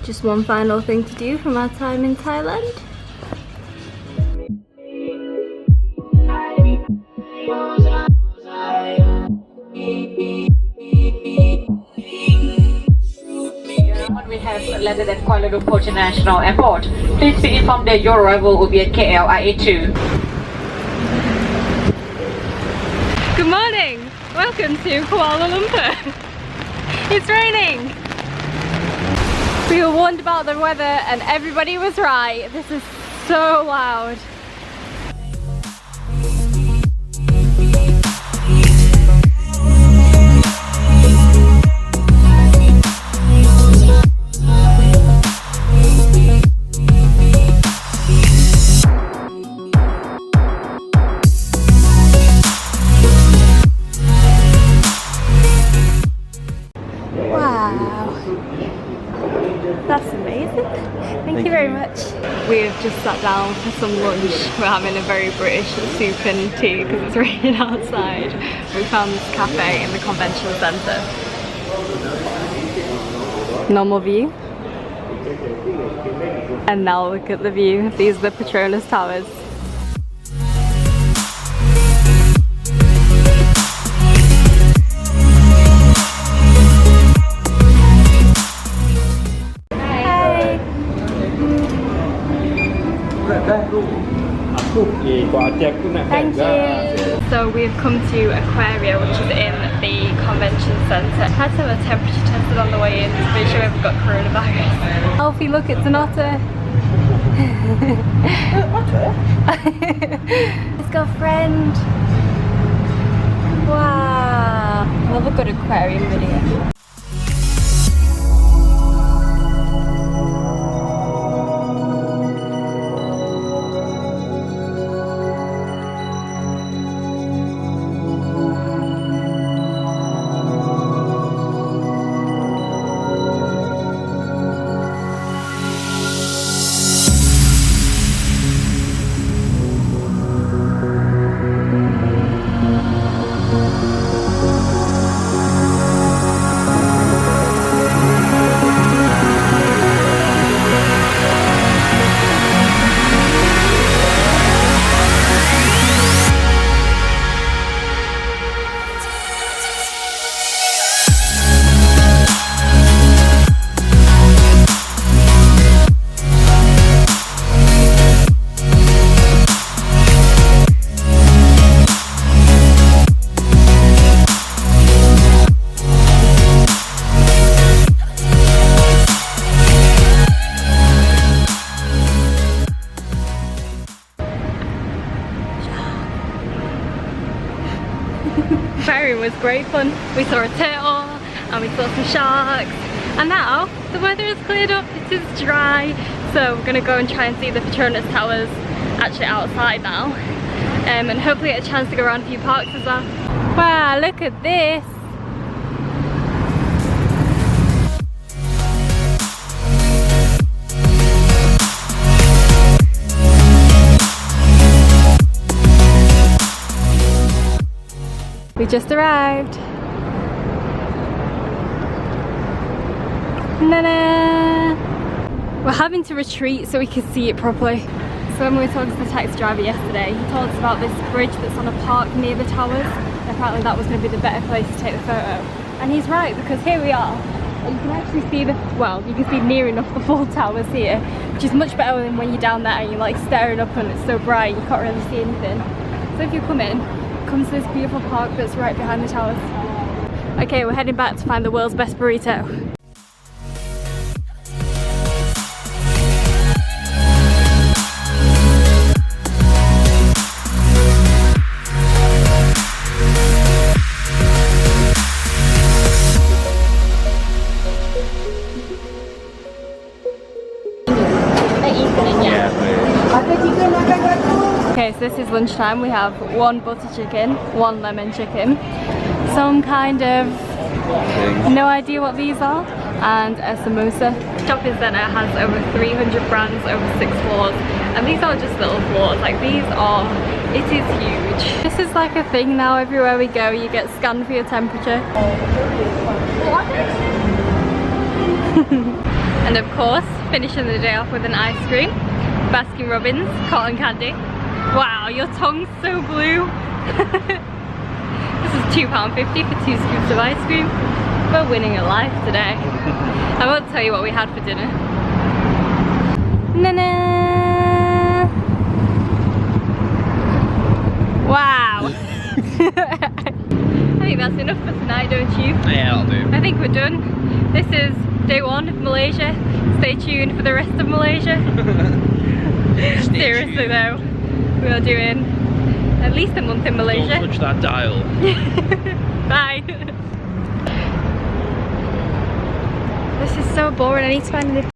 Just one final thing to do from our time in Thailand. We have landed at Kuala Lumpur International Airport. Please be informed that your arrival will be at KLCC 2. Good morning! Welcome to Kuala Lumpur. It's raining! We were warned about the weather and everybody was right. This is so loud. That's amazing. Thank you very much. We've just sat down for some lunch. We're having a very British soup and tea because it's raining outside. We found this cafe in the convention centre. Normal view. And now look at the view. These are the Petronas Towers. Thank you. So we've come to Aquaria, which is in the convention centre. Had to have a temperature tested on the way in to make sure we haven't got coronavirus. Alfie, look, it's an otter. Otter? His girlfriend. Wow. Love a good aquarium video. Aquarium was great fun. We saw a turtle and we saw some sharks, and now the weather has cleared up. It is dry, so we're gonna go and try and see the Petronas Towers actually outside now, and hopefully get a chance to go around a few parks as well. Wow, look at this. We just arrived. Na-na. We're having to retreat so we can see it properly. So when we were talking to the taxi driver yesterday, he told us about this bridge that's on a park near the towers. And apparently that was going to be the better place to take the photo. And he's right, because here we are. And you can actually see you can see near enough the full towers here, which is much better than when you're down there and you're like staring up and it's so bright you can't really see anything. So if you come to this beautiful park that's right behind the towers. Okay, we're heading back to find the world's best burrito. Okay, so this is lunchtime. We have one butter chicken, one lemon chicken, some kind of, no idea what these are, and a samosa. Shopping centre has over 300 brands over 6 floors, and these aren't just little floors, like it is huge. This is like a thing now. Everywhere we go you get scanned for your temperature. And of course, finishing the day off with an ice cream. Baskin Robbins, cotton candy. Wow, your tongue's so blue. This is £2.50 for 2 scoops of ice cream. We're winning at life today. I won't tell you what we had for dinner. Na-na! Wow! I think that's enough for tonight, don't you? Yeah, that'll do. I think we're done. This is day 1 of Malaysia. Stay tuned for the rest of Malaysia. Seriously though, we are doing at least a month in Malaysia. Don't touch that dial. Bye. This is so boring. I need to find a